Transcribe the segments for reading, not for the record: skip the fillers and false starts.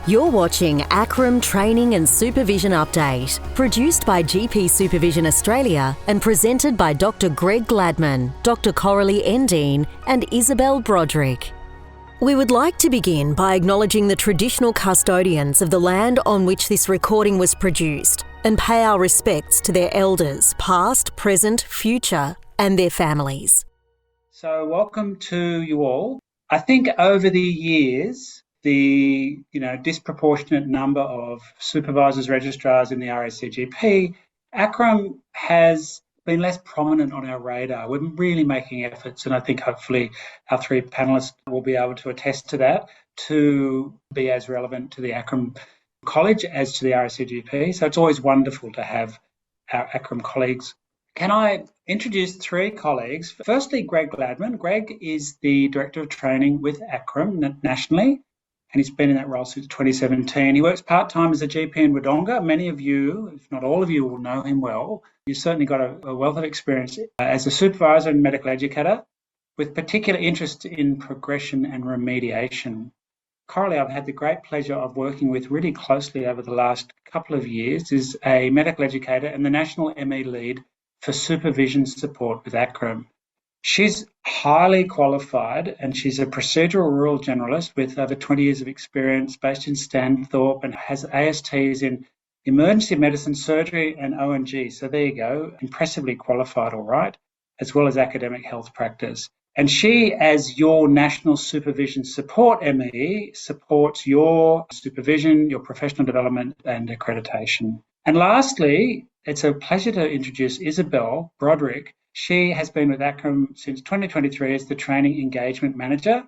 You're watching ACRRRM Training and Supervision Update, produced by GP Supervision Australia and presented by Dr. Greg Gladman, Dr. Coralie Endine and Isabel Broderick. We would like to begin by acknowledging the traditional custodians of the land on which this recording was produced and pay our respects to their elders, past, present, future, and their families. So welcome to you all. I think over the years, the disproportionate number of supervisors, registrars in the RACGP, ACRRRM has been less prominent on our radar. We're really making efforts, and I think hopefully our three panellists will be able to attest to that, to be as relevant to the ACRRRM College as to the RACGP. So it's always wonderful to have our ACRRRM colleagues. Can I introduce three colleagues? Firstly, Greg Gladman. Greg is the Director of Training with ACRRRM nationally, and he's been in that role since 2017. He works part-time as a GP in Wodonga. Many of you, if not all of you, will know him well. You've certainly got a wealth of experience as a supervisor and medical educator, with particular interest in progression and remediation. Coralie, I've had the great pleasure of working with really closely over the last couple of years, is a medical educator and the National ME Lead for Supervision support with ACRRRM. She's highly qualified and she's a procedural rural generalist with over 20 years of experience based in Stanthorpe and has ASTs in emergency medicine, surgery and ONG. So there you go, impressively qualified, all right, as well as academic health practice. And she, as your National Supervision Support ME, supports your supervision, your professional development and accreditation. And lastly, it's a pleasure to introduce Isabel Broderick. She has been with ACRRRM since 2023 as the Training Engagement Manager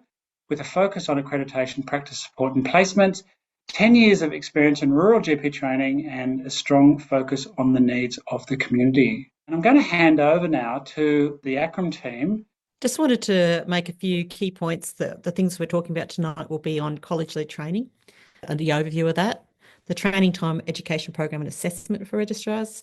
with a focus on accreditation, practice support and placements, 10 years of experience in rural GP training and a strong focus on the needs of the community. And I'm going to hand over now to the ACRRRM team. Just wanted to make a few key points. The things we're talking about tonight will be on college-led training and the overview of that, the training time, education program and assessment for registrars,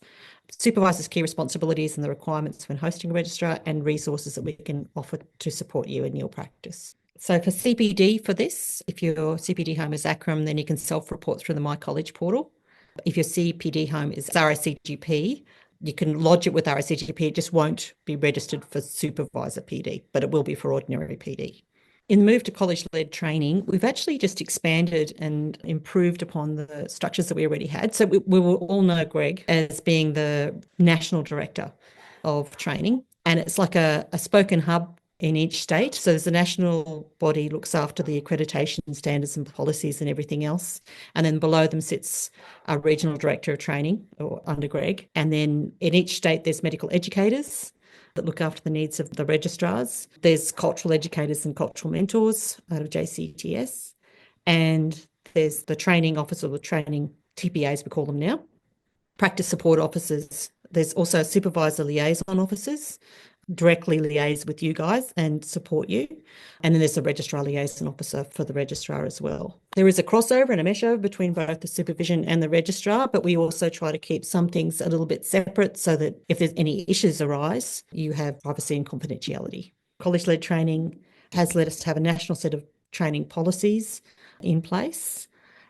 supervisors' key responsibilities and the requirements when hosting a registrar, and resources that we can offer to support you in your practice. So for CPD for this, if your CPD home is ACRRRM, then you can self-report through the My College portal. If your CPD home is RACGP, you can lodge it with RACGP. It just won't be registered for supervisor PD, but it will be for ordinary PD. In the move to college-led training, we've actually just expanded and improved upon the structures that we already had. So we will all know Greg as being the National Director of Training, and it's like a spoken hub in each state. So there's a national body looks after the accreditation standards and policies and everything else. And then below them sits a regional director of training or under Greg. And then in each state, there's medical educators that look after the needs of the registrars. There's cultural educators and cultural mentors out of JCTS. And there's the training officer, or the training TPAs, we call them now, practice support officers. There's also supervisor liaison officers, directly liaise with you guys and support you. And then there's a registrar liaison officer for the registrar as well. There is a crossover and a mesh over between both the supervision and the registrar, but we also try to keep some things a little bit separate so that if there's any issues arise, you have privacy and confidentiality. College-led training has led us to have a national set of training policies in place,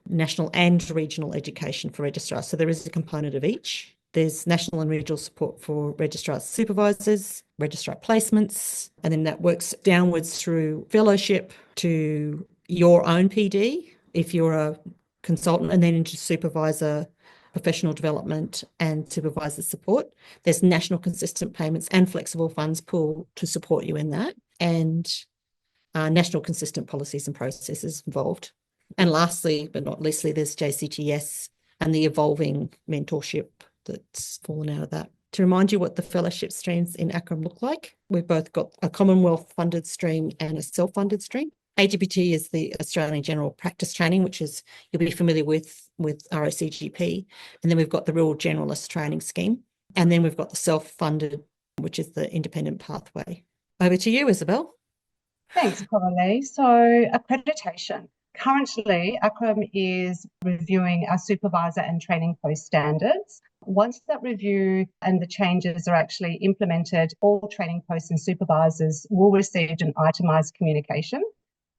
national and regional education for registrars. So there is a component of each. There's national and regional support for registrar supervisors, registrar placements, and then that works downwards through fellowship to your own PD if you're a consultant, and then into supervisor professional development and supervisor support. There's national consistent payments and flexible funds pool to support you in that, and national consistent policies and processes involved. And lastly, but not leastly, there's JCTS and the evolving mentorship that's fallen out of that. To remind you what the fellowship streams in ACRRRM look like, we've both got a Commonwealth funded stream and a self-funded stream. AGPT is the Australian General Practice Training, which is you'll be familiar with RACGP. And then we've got the Rural Generalist Training Scheme. And then we've got the self-funded, which is the independent pathway. Over to you, Isabel. Thanks, Coralie. So accreditation. Currently, ACRRRM is reviewing our supervisor and training post standards. Once that review and the changes are actually implemented, all training posts and supervisors will receive an itemised communication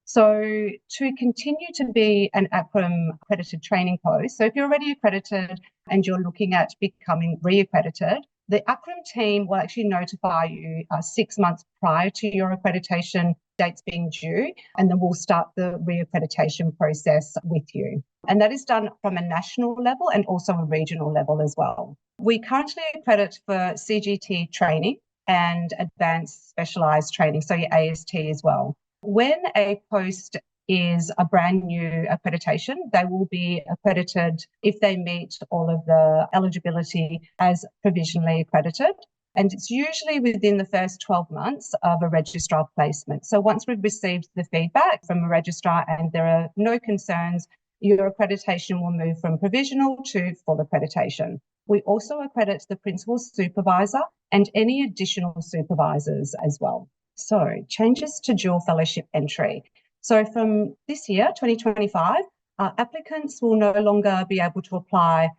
So to continue to be an ACRRM accredited training post, so if you're already accredited and you're looking at becoming re-accredited, the ACRRM team will actually notify you 6 months prior to your accreditation dates being due, and then we'll start the re-accreditation process with you. And that is done from a national level and also a regional level as well. We currently accredit for CGT training and advanced specialised training, so your AST as well. When a post is a brand new accreditation, they will be accredited if they meet all of the eligibility as provisionally accredited. And it's usually within the first 12 months of a registrar placement. So once we've received the feedback from a registrar and there are no concerns, your accreditation will move from provisional to full accreditation. We also accredit the principal supervisor and any additional supervisors as well. So changes to dual fellowship entry. So from this year, 2025, applicants will no longer be able to apply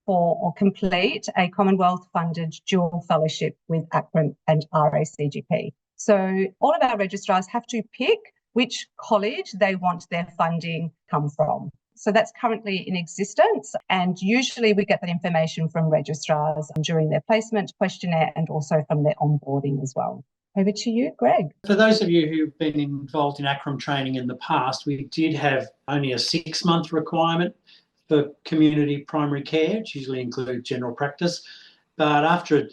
for or complete a Commonwealth-funded dual fellowship with ACRRM and RACGP. So all of our registrars have to pick which college they want their funding come from. So that's currently in existence, and usually we get that information from registrars during their placement questionnaire and also from their onboarding as well. Over to you, Greg. For those of you who've been involved in ACRRM training in the past, we did have only a 6-month requirement for community primary care, which usually includes general practice. But after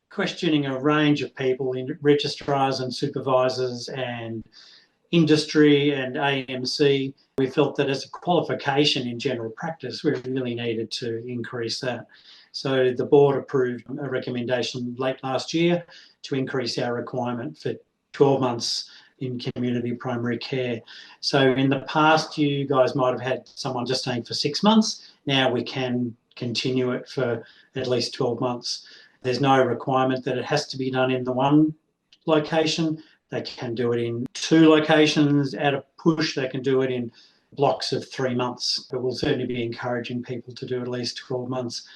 questioning a range of people, in registrars and supervisors and industry and AMC, we felt that as a qualification in general practice, we really needed to increase that. So the board approved a recommendation late last year to increase our requirement for 12 months in community primary care. So in the past, you guys might have had someone just staying for 6 months. Now we can continue it for at least 12 months. There's no requirement that it has to be done in the one location. They can do it in 2 locations. At a push, they can do it in blocks of 3 months. But we'll certainly be encouraging people to do at least 12 months.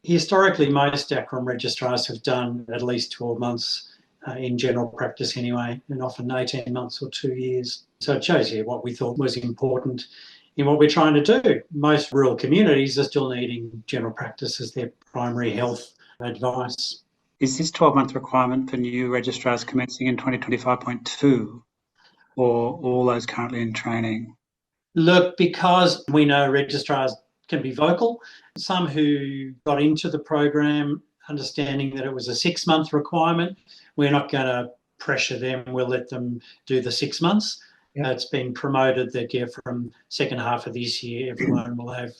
Historically, most ACRRM registrars have done at least 12 months in general practice anyway, and often 18 months or 2 years. So it shows you what we thought was important in what we're trying to do. Most rural communities are still needing general practice as their primary health advice. Is this 12-month requirement for new registrars commencing in 2025.2 or all those currently in training? Look, because we know registrars can be vocal, some who got into the program understanding that it was a 6-month requirement, we're not going to pressure them. We'll let them do the 6 months. Yep. It's been promoted that from second half of this year, everyone will have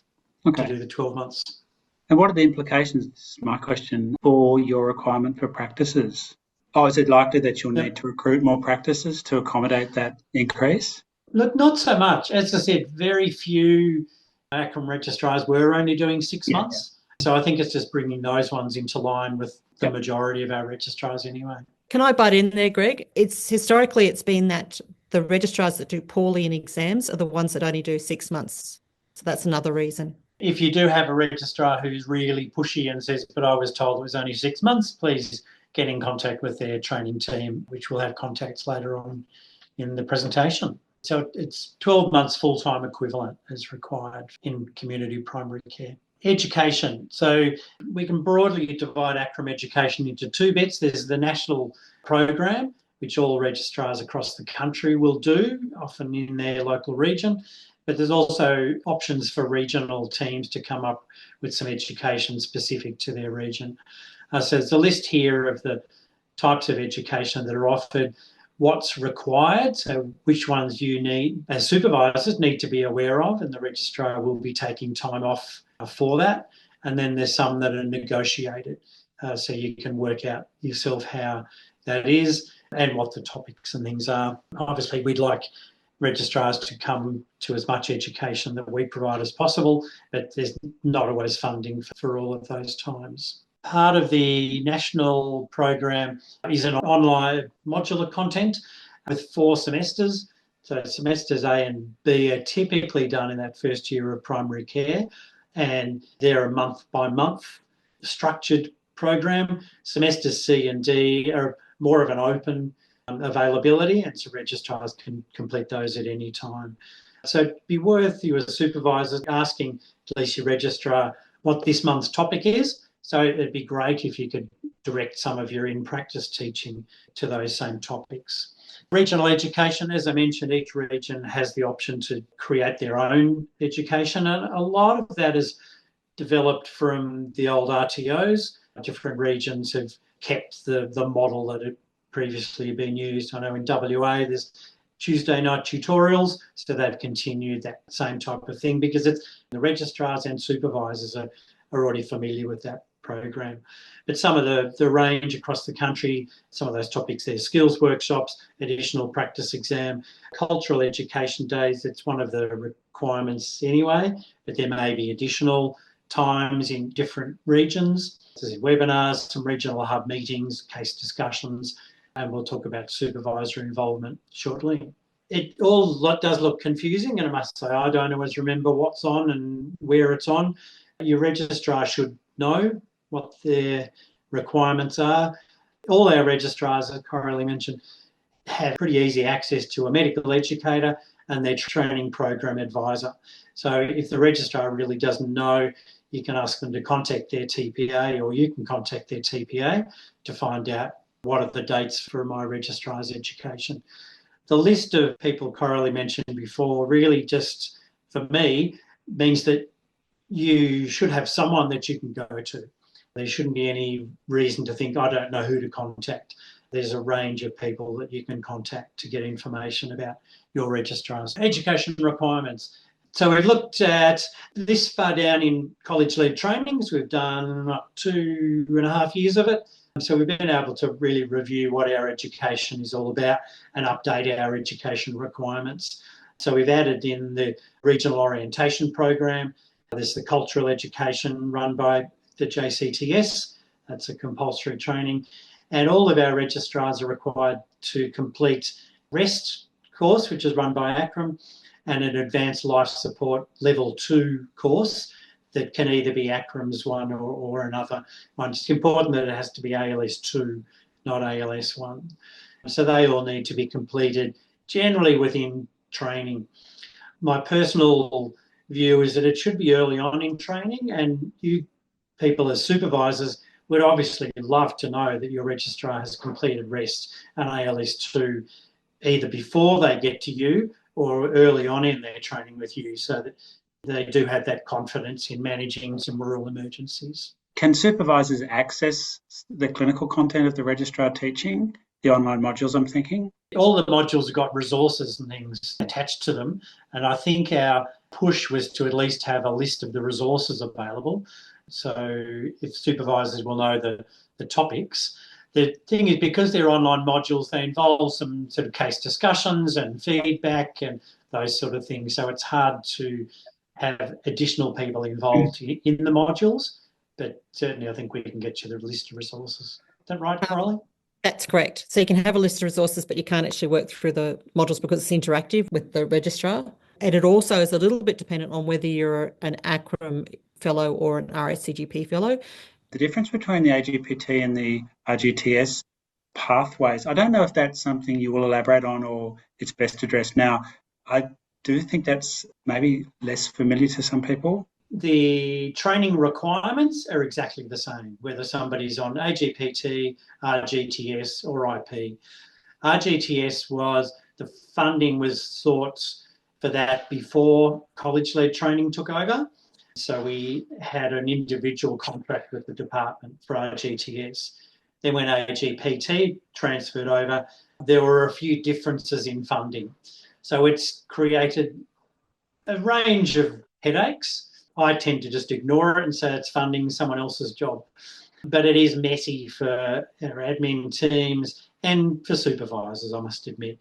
to do the 12 months. And what are the implications, this is my question, for your requirement for practices? Oh, is it likely that you'll need to recruit more practices to accommodate that increase? Look, not so much. As I said, very few ACRRM registrars were only doing 6 months. So I think it's just bringing those ones into line with the majority of our registrars anyway. Can I butt in there, Greg? Historically it's been that the registrars that do poorly in exams are the ones that only do 6 months. So that's another reason. If you do have a registrar who's really pushy and says, but I was told it was only 6 months, please get in contact with their training team, which will have contacts later on in the presentation. So it's 12 months full-time equivalent as required in community primary care. Education. So we can broadly divide ACRRM education into 2 bits. There's the national program, which all registrars across the country will do, often in their local region. But there's also options for regional teams to come up with some education specific to their region. So there's a list here of the types of education that are offered, what's required, so which ones you need as supervisors need to be aware of, and the registrar will be taking time off for that. And then there's some that are negotiated, so you can work out yourself how that is and what the topics and things are. Obviously, we'd like registrars to come to as much education that we provide as possible, but there's not always funding for all of those times. Part of the national program is an online modular content with 4 semesters. So semesters A and B are typically done in that first year of primary care, and they're a month-by-month structured program. Semesters C and D are more of an open availability, and so registrars can complete those at any time. So it'd be worth you as supervisors asking at least your registrar what this month's topic is. So it'd be great if you could direct some of your in-practice teaching to those same topics. Regional education, as I mentioned, each region has the option to create their own education, and a lot of that is developed from the old RTOs. Different regions have kept the model that had previously been used. I know in WA there's Tuesday night tutorials, so they've continued that same type of thing because the registrars and supervisors are already familiar with that program. But some of the range across the country, some of those topics there, skills workshops, additional practice exam, cultural education days, it's one of the requirements anyway, but there may be additional times in different regions. There's webinars, some regional hub meetings, case discussions, and we'll talk about supervisor involvement shortly. It all does look confusing, and I must say I don't always remember what's on and where it's on. Your registrar should know what their requirements are. All our registrars, as Coralie mentioned, have pretty easy access to a medical educator and their training program advisor. So if the registrar really doesn't know, you can ask them to contact their TPA, or you can contact their TPA to find out what are the dates for my registrar's education. The list of people Coralie mentioned before really just, for me, means that you should have someone that you can go to. There shouldn't be any reason to think, I don't know who to contact. There's a range of people that you can contact to get information about your registrar's education requirements. So we've looked at this far down in college-led trainings. We've done 2.5 years of it. So we've been able to really review what our education is all about and update our education requirements. So we've added in the regional orientation program. There's the cultural education run by the JCTS. That's a compulsory training. And all of our registrars are required to complete REST course, which is run by ACRRRM, and an advanced life support level 2 course that can either be ACRRRM's one or another one. It's important that it has to be ALS 2, not ALS 1. So they all need to be completed generally within training. My personal view is that it should be early on in training, and you people as supervisors would obviously love to know that your registrar has completed REST and ALS 2 either before they get to you or early on in their training with you, so that they do have that confidence in managing some rural emergencies. Can supervisors access the clinical content of the registrar teaching, the online modules I'm thinking? All the modules have got resources and things attached to them, and I think our push was to at least have a list of the resources available. So if supervisors will know the topics. The thing is, because they're online modules, they involve some sort of case discussions and feedback and those sort of things. So it's hard to have additional people involved in the modules, but certainly I think we can get you the list of resources. Is that right, Coralie? That's correct. So you can have a list of resources, but you can't actually work through the modules because it's interactive with the registrar. And it also is a little bit dependent on whether you're an ACRRRM fellow or an RACGP fellow. The difference between the AGPT and the RGTS pathways, I don't know if that's something you will elaborate on or it's best addressed now. I do think that's maybe less familiar to some people. The training requirements are exactly the same, whether somebody's on AGPT, RGTS or IP. RGTS was, the funding was sought for that before college-led training took over. So we had an individual contract with the department for RGTS. Then when AGPT transferred over, there were a few differences in funding. So it's created a range of headaches. I tend to just ignore it and say it's funding someone else's job. But it is messy for our admin teams and for supervisors, I must admit.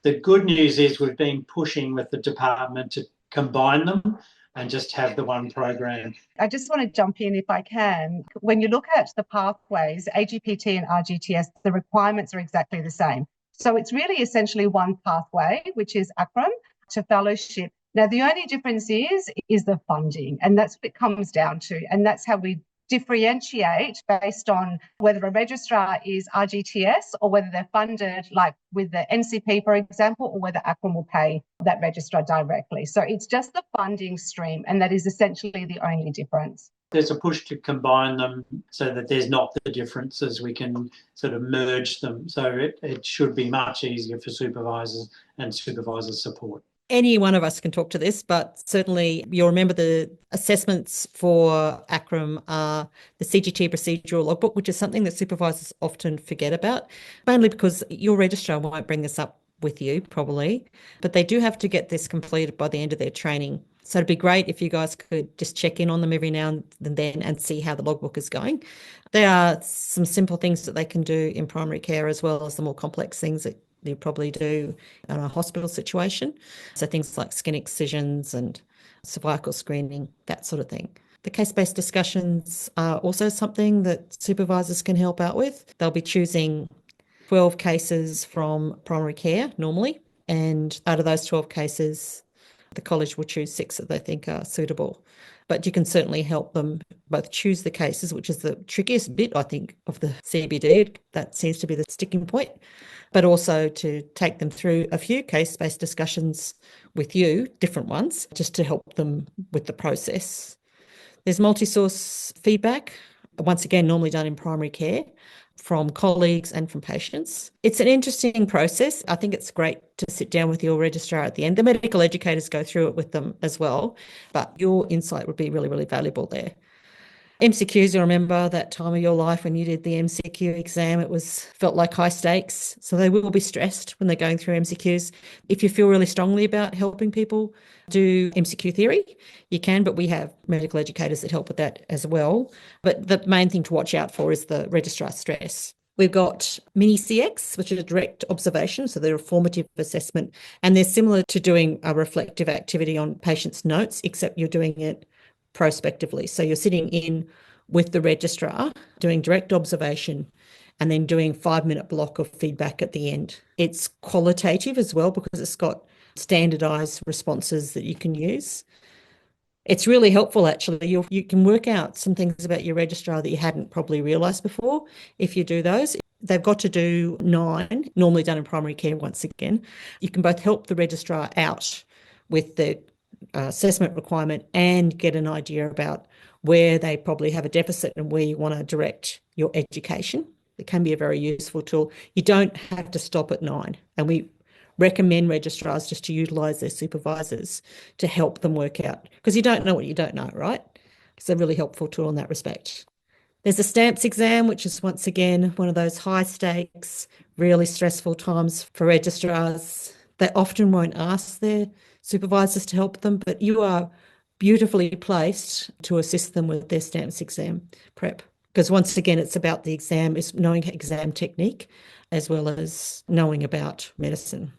The good news is we've been pushing with the department to combine them and just have the one program. I just want to jump in if I can. When you look at the pathways, AGPT and RGTS, the requirements are exactly the same. So it's really essentially one pathway, which is ACRRRM to fellowship. Now, the only difference is the funding, and that's what it comes down to. And that's how we differentiate based on whether a registrar is RGTS or whether they're funded, like with the NCP, for example, or whether ACRRM will pay that registrar directly. So it's just the funding stream, and that is essentially the only difference. There's a push to combine them so that there's not the differences. We can sort of merge them. So it should be much easier for supervisors and supervisor support. Any one of us can talk to this, but certainly you'll remember the assessments for ACRRM are the CGT procedural logbook, which is something that supervisors often forget about, mainly because your registrar won't bring this up with you probably, but they do have to get this completed by the end of their training. So it'd be great if you guys could just check in on them every now and then and see how the logbook is going. There are some simple things that they can do in primary care as well as the more complex things that you probably do in a hospital situation. So things like skin excisions and cervical screening, that sort of thing. The case-based discussions are also something that supervisors can help out with. They'll be choosing 12 cases from primary care normally, and out of those 12 cases, the college will choose 6 that they think are suitable. But you can certainly help them both choose the cases, which is the trickiest bit, I think, of the CBD. That seems to be the sticking point, but also to take them through a few case-based discussions with you, different ones, just to help them with the process. There's multi-source feedback, once again, normally done in primary care, from colleagues and from patients. It's an interesting process. I think it's great to sit down with your registrar at the end. The medical educators go through it with them as well, but your insight would be really, really valuable there. MCQs, you remember that time of your life when you did the MCQ exam, felt like high stakes. So they will be stressed when they're going through MCQs. If you feel really strongly about helping people do MCQ theory, you can, but we have medical educators that help with that as well. But the main thing to watch out for is the registrar stress. We've got mini CX, which is a direct observation, so they're a formative assessment, and they're similar to doing a reflective activity on patients' notes, except you're doing it prospectively. So you're sitting in with the registrar, doing direct observation, and then doing 5-minute block of feedback at the end. It's qualitative as well because it's got standardized responses that you can use. It's really helpful, actually. You can work out some things about your registrar that you hadn't probably realised before if you do those. They've got to do 9, normally done in primary care once again. You can both help the registrar out with the assessment requirement and get an idea about where they probably have a deficit and where you want to direct your education. It can be a very useful tool. You don't have to stop at 9, and we recommend registrars just to utilise their supervisors to help them work out, because you don't know what you don't know, right? It's a really helpful tool in that respect. There's a stamps exam, which is once again one of those high stakes, really stressful times for registrars. They often won't ask their supervisors to help them, but you are beautifully placed to assist them with their stamps exam prep. Because once again, it's about the exam, it's knowing exam technique as well as knowing about medicine.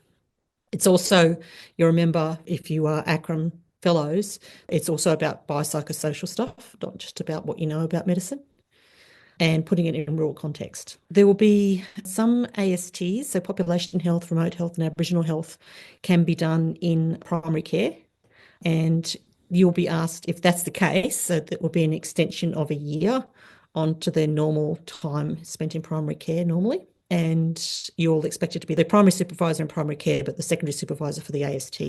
It's also, you remember, if you are ACRRM fellows, it's also about biopsychosocial stuff, not just about what you know about medicine, and putting it in rural context. There will be some ASTs, so population health, remote health, and Aboriginal health can be done in primary care, and you'll be asked if that's the case, so that will be an extension of a year onto their normal time spent in primary care normally, and you're expected to be the primary supervisor in primary care, but the secondary supervisor for the AST.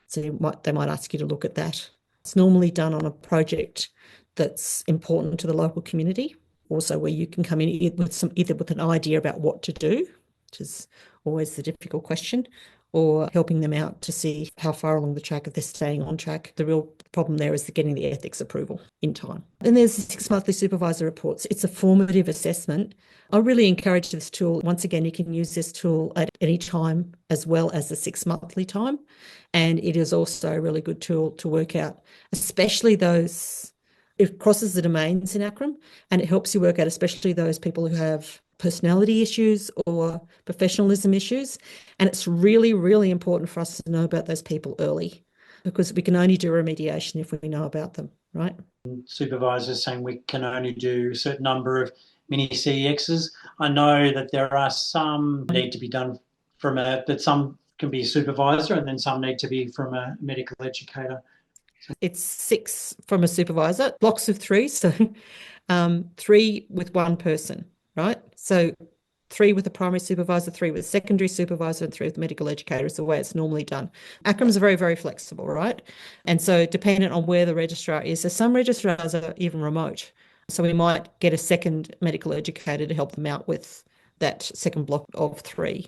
So they might ask you to look at that. It's normally done on a project that's important to the local community, also where you can come in either with an idea about what to do, which is always the difficult question, or helping them out to see how far along the track, if they're staying on track. The real problem there is getting the ethics approval in time. And there's the 6 monthly supervisor reports. It's a formative assessment. I really encourage this tool. Once again, you can use this tool at any time as well as the 6 monthly time. And it is also a really good tool to work out, especially those, it crosses the domains in ACRRM, and it helps you work out especially those people who have personality issues or professionalism issues. And it's really, really important for us to know about those people early, because we can only do remediation if we know about them, right? Supervisors saying we can only do a certain number of mini CEXs. I know that there are some need to be done but some can be a supervisor, and then some need to be from a medical educator. It's 6 from a supervisor, blocks of 3. So 3 with one person, right? So 3 with a primary supervisor, 3 with a secondary supervisor, and 3 with medical educator is the way it's normally done. ACRRMs are very, very flexible, right? And so dependent on where the registrar is, so some registrars are even remote. So we might get a second medical educator to help them out with that second block of 3.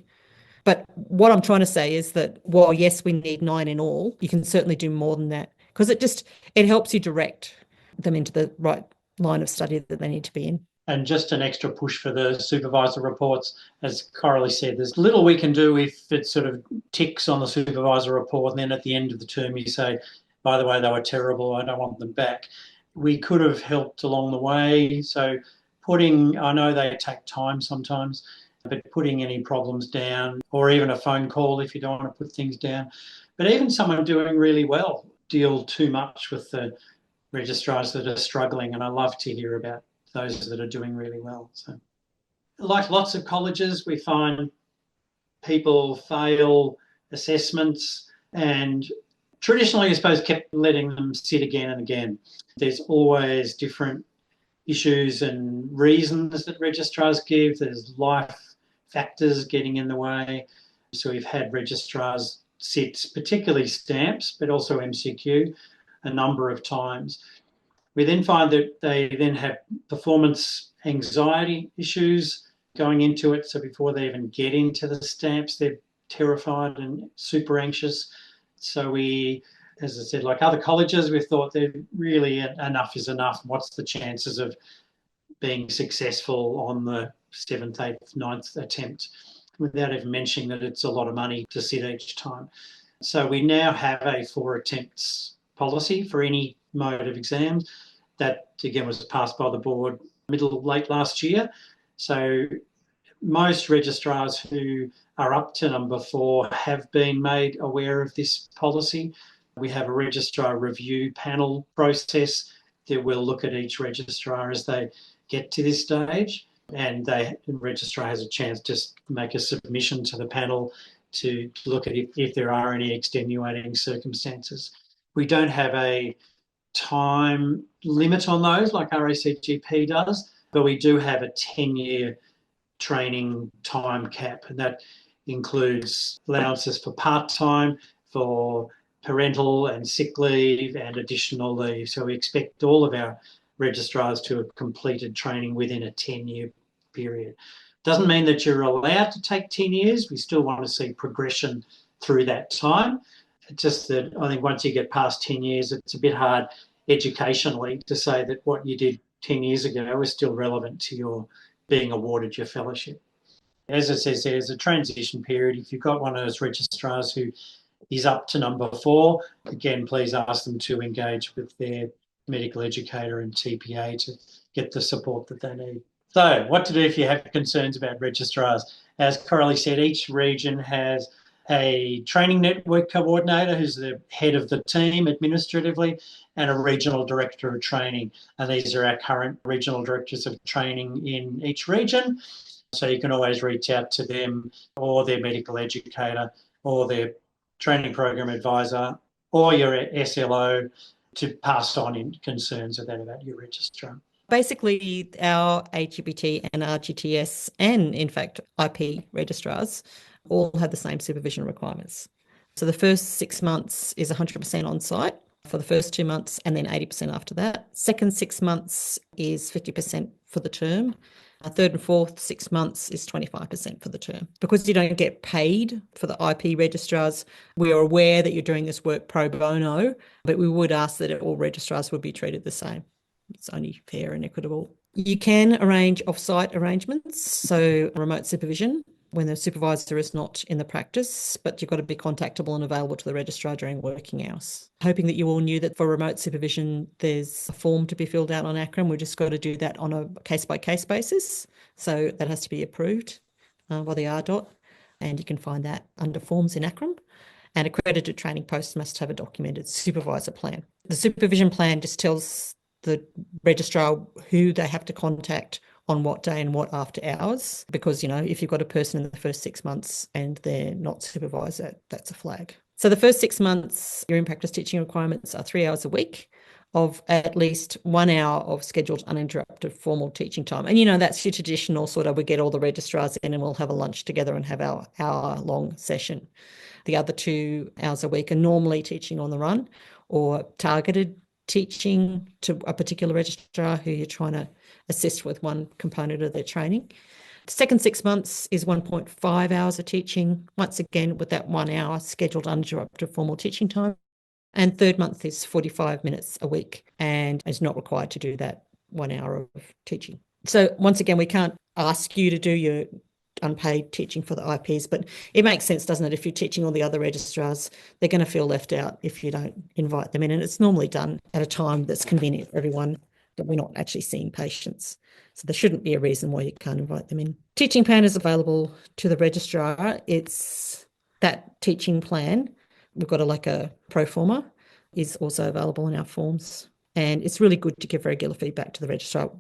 But what I'm trying to say is that while, yes, we need 9 in all, you can certainly do more than that, because it helps you direct them into the right line of study that they need to be in. And just an extra push for the supervisor reports. As Coralie said, there's little we can do if it sort of ticks on the supervisor report, and then at the end of the term you say, by the way, they were terrible, I don't want them back. We could have helped along the way. So I know they take time sometimes, but putting any problems down, or even a phone call if you don't want to put things down. But even someone doing really well, deal too much with the registrars that are struggling, and I love to hear about those that are doing really well. So, like lots of colleges, we find people fail assessments, and traditionally, I suppose, kept letting them sit again and again. There's always different issues and reasons that registrars give. There's life factors getting in the way. So we've had registrars sit, particularly stamps, but also MCQ, a number of times. We then find that they then have performance anxiety issues going into it. So before they even get into the stamps, they're terrified and super anxious. So we, as I said, like other colleges, we thought that really enough is enough. What's the chances of being successful on the 7th, 8th, 9th attempt, without even mentioning that it's a lot of money to sit each time. So we now have a 4 attempts policy for any mode of exams. That, again, was passed by the board late last year. So most registrars who are up to number 4 have been made aware of this policy. We have a registrar review panel process that will look at each registrar as they get to this stage, and the registrar has a chance to make a submission to the panel to look at if there are any extenuating circumstances. We don't have a time limit on those like RACGP does, but we do have a 10-year training time cap, and that includes allowances for part-time, for parental and sick leave and additional leave. So we expect all of our registrars to have completed training within a 10-year period. Doesn't mean that you're allowed to take 10 years. We still want to see progression through that time. It's just that I think once you get past 10 years, it's a bit hard educationally to say that what you did 10 years ago is still relevant to your being awarded your fellowship. As it says, there's a transition period. If you've got one of those registrars who is up to number 4, again, please ask them to engage with their medical educator and TPA to get the support that they need. So what to do if you have concerns about registrars? As Coralie said, each region has a training network coordinator who's the head of the team administratively, and a regional director of training. And these are our current regional directors of training in each region. So you can always reach out to them or their medical educator or their training program advisor or your SLO to pass on in concerns about your registrar. Basically, our AGBT and RGTS and, in fact, IP registrars all have the same supervision requirements. So the first 6 months is 100% on site for the first 2 months, and then 80% after that. Second 6 months is 50% for the term. Third and fourth 6 months is 25% for the term. Because you don't get paid for the IP registrars, we are aware that you're doing this work pro bono, but we would ask that all registrars would be treated the same. It's only fair and equitable. You can arrange off-site arrangements, so remote supervision, when the supervisor is not in the practice, but you've got to be contactable and available to the registrar during working hours. Hoping that you all knew that for remote supervision, there's a form to be filled out on ACRRRM. We've just got to do that on a case-by-case basis. So that has to be approved by the RDOT, and you can find that under forms in ACRRRM. And accredited training posts must have a documented supervisor plan. The supervision plan just tells the registrar who they have to contact on what day and what after hours, because, if you've got a person in the first 6 months and they're not supervised, that's a flag. So the first 6 months, your in-practice teaching requirements are 3 hours a week. of at least 1 hour of scheduled uninterrupted formal teaching time. And, you know, that's your traditional sort of, we get all the registrars in and we'll have a lunch together and have our hour-long session. The other 2 hours a week are normally teaching on the run or targeted teaching to a particular registrar who you're trying to assist with one component of their training. The second 6 months is 1.5 hours of teaching, once again with that 1 hour scheduled uninterrupted formal teaching time. And third month is 45 minutes a week and is not required to do that 1 hour of teaching. So once again, we can't ask you to do your unpaid teaching for the IPs, but it makes sense, doesn't it? If you're teaching all the other registrars, they're going to feel left out if you don't invite them in. And it's normally done at a time that's convenient for everyone, that we're not actually seeing patients. So there shouldn't be a reason why you can't invite them in. Teaching plan is available to the registrar. It's that teaching plan. We've got a pro forma is also available in our forms. And it's really good to give regular feedback to the registrar,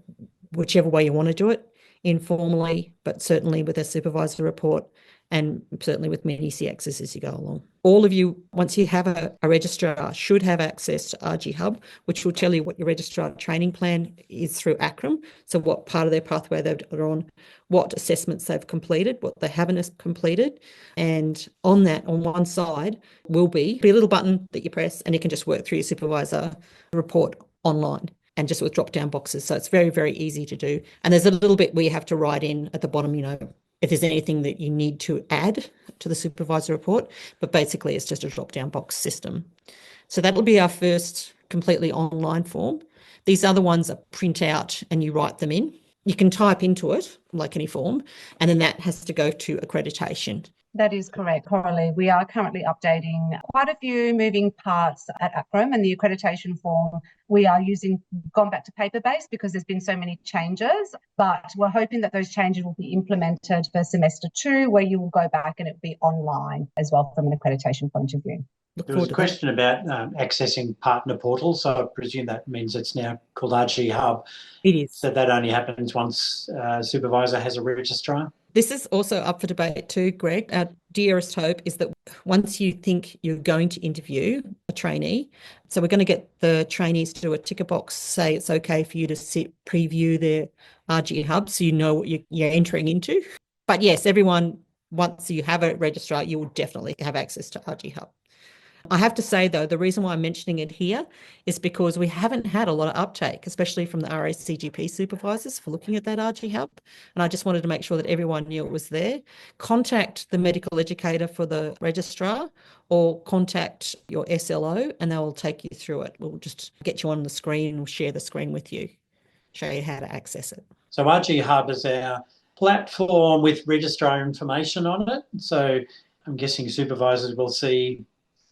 whichever way you want to do it, informally, but certainly with a supervisor report and certainly with mini CXs as you go along. All of you, once you have a registrar, should have access to RG Hub, which will tell you what your registrar training plan is through ACRRRM. So what part of their pathway they're on, what assessments they've completed, what they haven't completed. And on that, on one side, will be a little button that you press and you can just work through your supervisor report online and just with drop-down boxes. So it's very, very easy to do. And there's a little bit where you have to write in at the bottom, you know, if there's anything that you need to add to the supervisor report, but basically it's just a drop-down box system. So that'll be our first completely online form. These other ones are print out and you write them in. You can type into it like any form, and then that has to go to accreditation. That is correct, Coralie. We are currently updating quite a few moving parts at ACRRRM, and the accreditation form we are gone back to paper-based because there's been so many changes, but we're hoping that those changes will be implemented for semester 2, where you will go back and it will be online as well from an accreditation point of view. There was a question about accessing partner portals, so I presume that means it's now called RG Hub. It is. So that only happens once a supervisor has a registrar? This is also up for debate too, Greg. Our dearest hope is that once you think you're going to interview a trainee, so we're going to get the trainees to do a ticker box, say it's okay for you to preview their RG Hub so you know what you're entering into. But yes, everyone, once you have a registrar, you will definitely have access to RG Hub. I have to say, though, the reason why I'm mentioning it here is because we haven't had a lot of uptake, especially from the RACGP supervisors for looking at that RG Hub. And I just wanted to make sure that everyone knew it was there. Contact the medical educator for the registrar or contact your SLO and they will take you through it. We'll just get you on the screen and we'll share the screen with you, show you how to access it. So RG Hub is our platform with registrar information on it. So I'm guessing supervisors will see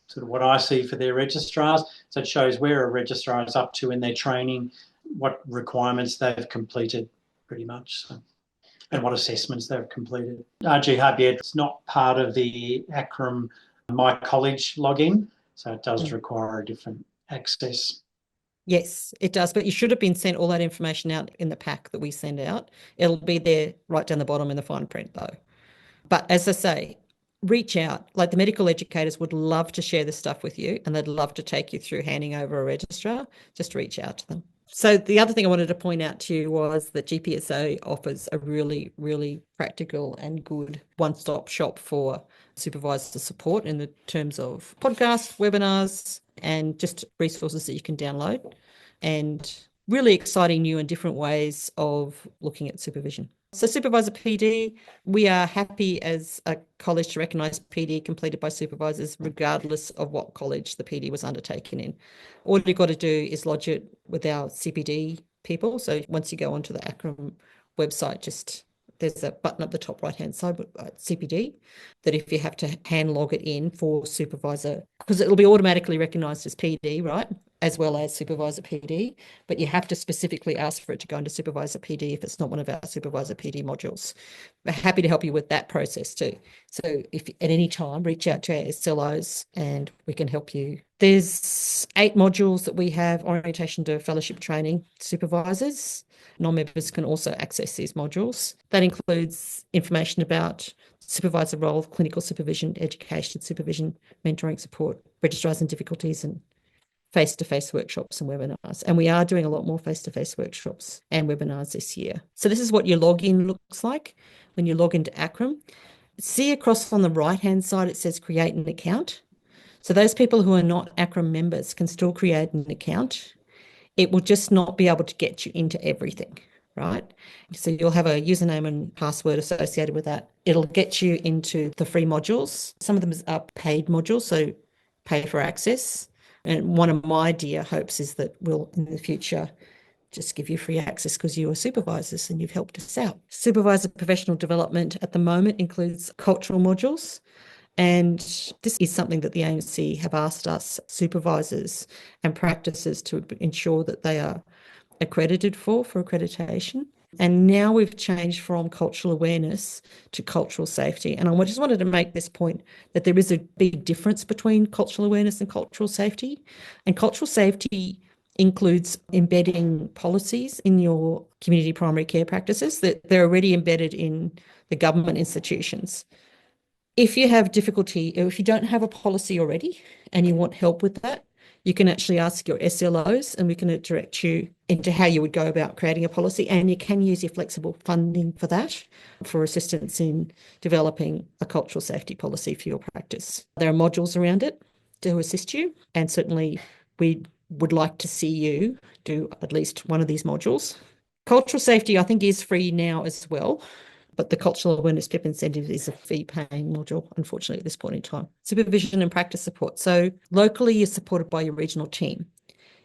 sort of what I see for their registrars. So it shows where a registrar is up to in their training, what requirements they've completed pretty much, so, and what assessments they've completed. RG Hub, yeah, it's not part of the ACRRRM My College login, so it does require a different access. Yes, it does, but you should have been sent all that information out in the pack that we send out. It'll be there right down the bottom in the fine print though. But as I say, reach out. Like the medical educators would love to share this stuff with you and they'd love to take you through handing over a registrar. Just reach out to them. So the other thing I wanted to point out to you was that GPSA offers a really, really practical and good one-stop shop for supervisor support in the terms of podcasts, webinars, and just resources that you can download and really exciting new and different ways of looking at supervision. So supervisor PD, we are happy as a college to recognise PD completed by supervisors regardless of what college the PD was undertaken in. All you've got to do is lodge it with our CPD people. So once you go onto the ACRRRM website, there's a button up the top right-hand side, CPD, that if you have to hand log it in for supervisor, because it'll be automatically recognised as PD, right, as well as supervisor PD, but you have to specifically ask for it to go into supervisor PD if it's not one of our supervisor PD modules. We're happy to help you with that process too. So if at any time, reach out to our SLOs and we can help you. There's 8 modules that we have: orientation to fellowship training supervisors. Non-members can also access these modules. That includes information about supervisor role, clinical supervision, education supervision, mentoring support, registrars and difficulties, and face-to-face workshops and webinars. And we are doing a lot more face-to-face workshops and webinars this year. So this is what your login looks like when you log into ACRRM. See across on the right-hand side, it says create an account. So those people who are not ACRRM members can still create an account. It will just not be able to get you into everything, right? So you'll have a username and password associated with that. It'll get you into the free modules. Some of them are paid modules, so pay for access. And one of my dear hopes is that we'll, in the future, just give you free access because you are supervisors and you've helped us out. Supervisor professional development at the moment includes cultural modules. And this is something that the ANC have asked us, supervisors and practices, to ensure that they are accredited for accreditation. And now we've changed from cultural awareness to cultural safety. And I just wanted to make this point that there is a big difference between cultural awareness and cultural safety. And cultural safety includes embedding policies in your community primary care practices that they're already embedded in the government institutions. If you have difficulty, or if you don't have a policy already and you want help with that, you can actually ask your SLOs and we can direct you into how you would go about creating a policy, and you can use your flexible funding for that, for assistance in developing a cultural safety policy for your practice. There are modules around it to assist you, and certainly we would like to see you do at least one of these modules. Cultural safety, I think, is free now as well. But the Cultural Awareness PIP Incentive is a fee-paying module, unfortunately, at this point in time. Supervision and practice support. So locally, you're supported by your regional team.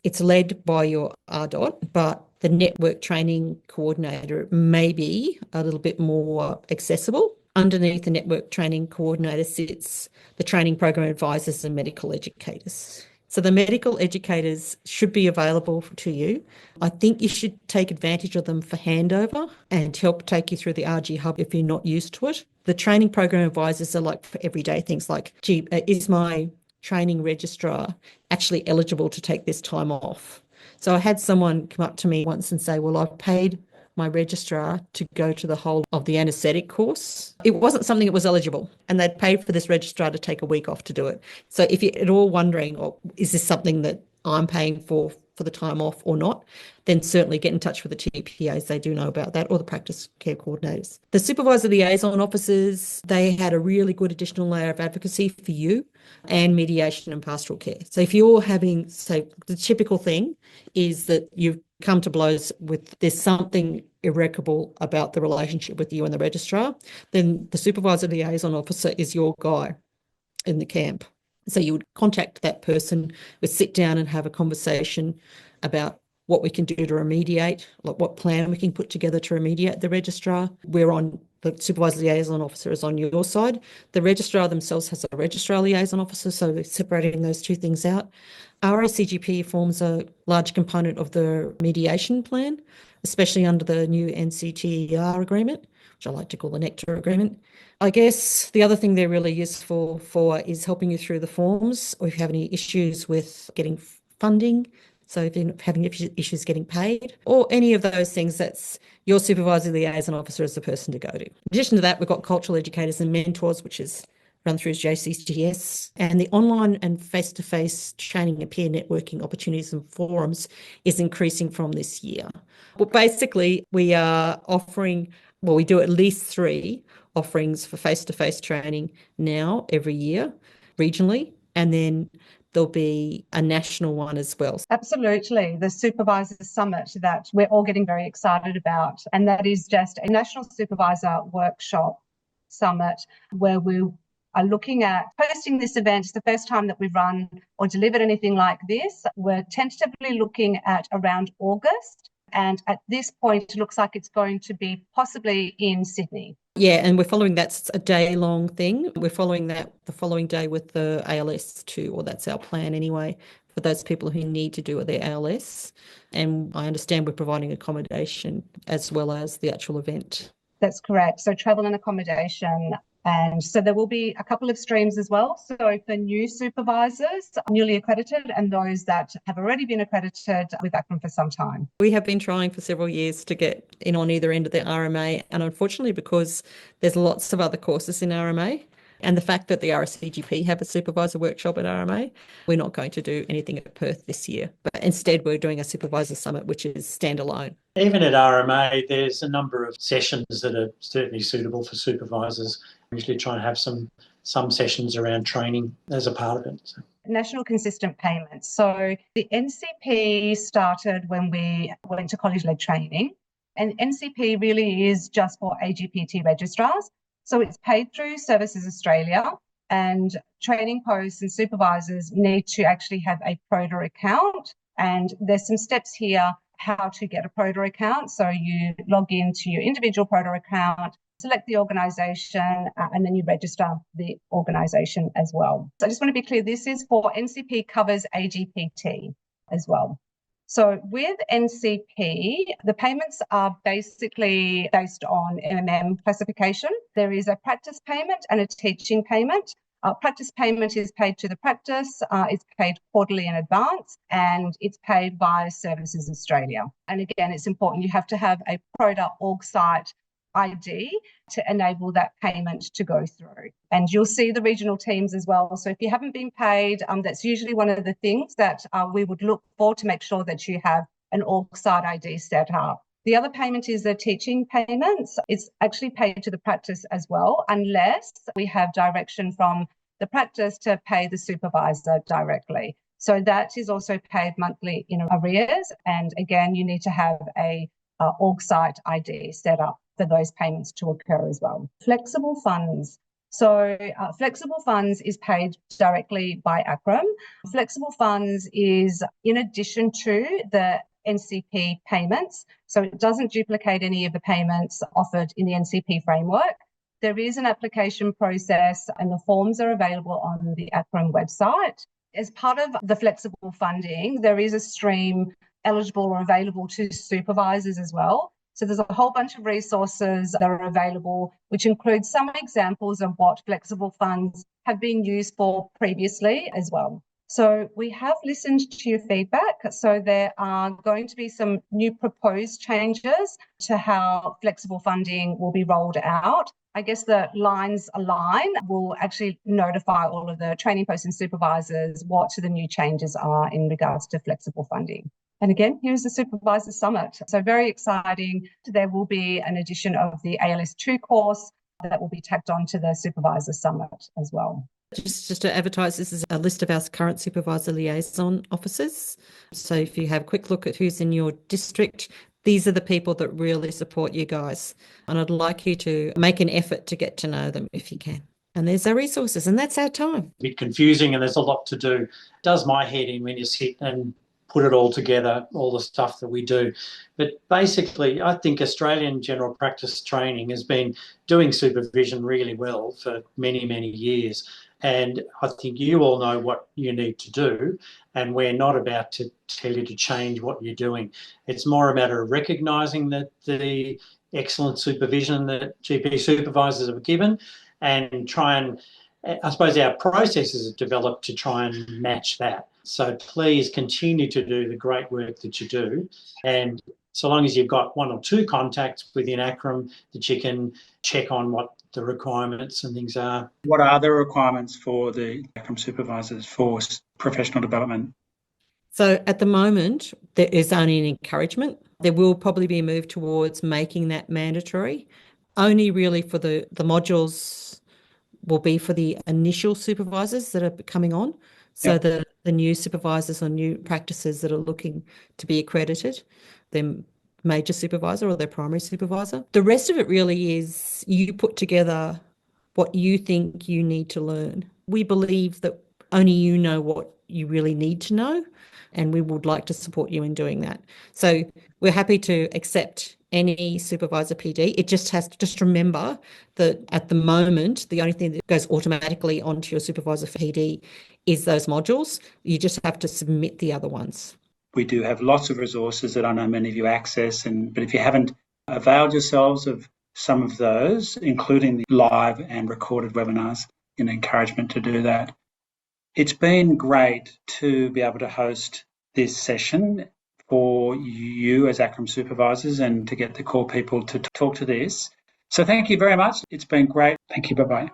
It's led by your RDOT, but the network training coordinator may be a little bit more accessible. Underneath the network training coordinator sits the training program advisors and medical educators. So the medical educators should be available to you. I think you should take advantage of them for handover and help take you through the RG Hub if you're not used to it. The training program advisors are like for everyday things like, gee, is my training registrar actually eligible to take this time off? So I had someone come up to me once and say, well, I've paid my registrar to go to the whole of the anaesthetic course. It wasn't something that was eligible, and they'd paid for this registrar to take a week off to do it. So if you're at all wondering, oh, is this something that I'm paying for the time off or not, then certainly get in touch with the TPAs. They do know about that, or the practice care coordinators. The supervisor liaison officers, they had a really good additional layer of advocacy for you and mediation and pastoral care. So if you're having, so the typical thing is that you've come to blows with there's something irrecoverable about the relationship with you and the registrar, then the supervisor liaison officer is your guy in the camp. So you would contact that person, we'd sit down and have a conversation about what we can do to remediate, like what plan we can put together to remediate the registrar. The supervisor liaison officer is on your side. The registrar themselves has a registrar liaison officer, so we're separating those two things out. RACGP forms a large component of the mediation plan, especially under the new NCTER agreement, which I like to call the Nectar agreement. I guess the other thing they're really useful for is helping you through the forms, or if you have any issues with getting funding. So if you're having issues getting paid, or any of those things, that's your supervisor liaison officer is the person to go to. In addition to that, we've got cultural educators and mentors, which is run through JCTS, and the online and face-to-face training and peer networking opportunities and forums is increasing from this year. Well, basically, we are offering, well, we do at least 3 offerings for face-to-face training now every year regionally, and then there'll be a national one as well. Absolutely. The Supervisor Summit that we're all getting very excited about, and that is just a National Supervisor Workshop Summit where we are looking at hosting this event. It's the first time that we've run or delivered anything like this. We're tentatively looking at around August, and at this point it looks like it's going to be possibly in Sydney. Yeah, and we're following that's a day-long thing. We're following that the following day with the ALS too, or that's our plan anyway, for those people who need to do their ALS. And I understand we're providing accommodation as well as the actual event. That's correct. So travel and accommodation. And so there will be a couple of streams as well. So for new supervisors, newly accredited, and those that have already been accredited with ACRRM for some time. We have been trying for several years to get in on either end of the RMA. And unfortunately, because there's lots of other courses in RMA, And the fact that the RSCGP have a supervisor workshop at RMA, we're not going to do anything at Perth this year. But instead, we're doing a supervisor summit, which is standalone. Even at RMA, there's a number of sessions that are certainly suitable for supervisors. We usually try and have some sessions around training as a part of it. So. National consistent payments. So the NCP started when we went to college-led training, and NCP really is just for AGPT registrars. So it's paid through Services Australia, and training posts and supervisors need to actually have a PRODA account. And there's some steps here how to get a PRODA account. So you log into your individual PRODA account, select the organisation, and then you register the organisation as well. So I just want to be clear, this is for NCP covers AGPT as well. So with NCP, the payments are basically based on MMM classification. There is a practice payment and a teaching payment. Practice payment is paid to the practice, it's paid quarterly in advance, and it's paid by Services Australia. And again, it's important you have to have a PRODA org site ID to enable that payment to go through. And you'll see the regional teams as well. So if you haven't been paid, that's usually one of the things that we would look for to make sure that you have an org site ID set up. The other payment is the teaching payments. It's actually paid to the practice as well, unless we have direction from the practice to pay the supervisor directly. So that is also paid monthly in arrears. And again, you need to have a org site ID set up for those payments to occur as well. Flexible funds. So flexible funds is paid directly by ACRRRM. Flexible funds is in addition to the NCP payments. So it doesn't duplicate any of the payments offered in the NCP framework. There is an application process and the forms are available on the ACRRRM website. As part of the flexible funding, there is a stream eligible or available to supervisors as well. So there's a whole bunch of resources that are available, which includes some examples of what flexible funds have been used for previously as well. So we have listened to your feedback. So there are going to be some new proposed changes to how flexible funding will be rolled out. I guess the lines align will actually notify all of the training posts and supervisors what the new changes are in regards to flexible funding. And again, here's the Supervisor Summit. So very exciting. There will be an addition of the ALS2 course that will be tacked on to the Supervisor Summit as well. Just to advertise, this is a list of our current supervisor liaison officers. So if you have a quick look at who's in your district, these are the people that really support you guys. And I'd like you to make an effort to get to know them if you can. And there's our resources, and that's our time. A bit confusing, and there's a lot to do. It does my head in when you sit and put it all together, all the stuff that we do. But basically, I think Australian general practice training has been doing supervision really well for many, many years. And I think you all know what you need to do, and we're not about to tell you to change what you're doing. It's more a matter of recognising that the excellent supervision that GP supervisors have given and try and, I suppose our processes have developed to try and match that. So please continue to do the great work that you do. And so long as you've got one or two contacts within ACRRRM that you can check on what the requirements and things are. What are the requirements for the ACRRRM supervisors for professional development? So at the moment, there is only an encouragement. There will probably be a move towards making that mandatory, only really for the modules will be for the initial supervisors that are coming on. So the new supervisors or new practices that are looking to be accredited, their major supervisor or their primary supervisor. The rest of it really is you put together what you think you need to learn. We believe that only you know what you really need to know, and we would like to support you in doing that. So we're happy to accept any supervisor PD. It just remember that at the moment, the only thing that goes automatically onto your supervisor PD is those modules. You just have to submit the other ones. We do have lots of resources that I know many of you access, but if you haven't availed yourselves of some of those, including the live and recorded webinars, an encouragement to do that. It's been great to be able to host this session for you as ACRRRM supervisors and to get the core people to talk to this. So thank you very much. It's been great. Thank you. Bye-bye.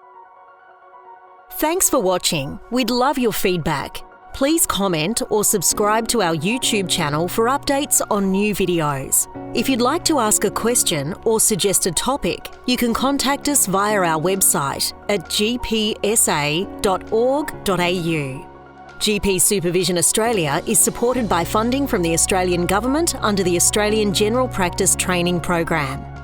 Thanks for watching. We'd love your feedback. Please comment or subscribe to our YouTube channel for updates on new videos. If you'd like to ask a question or suggest a topic, you can contact us via our website at gpsa.org.au. GP Supervision Australia is supported by funding from the Australian Government under the Australian General Practice Training Program.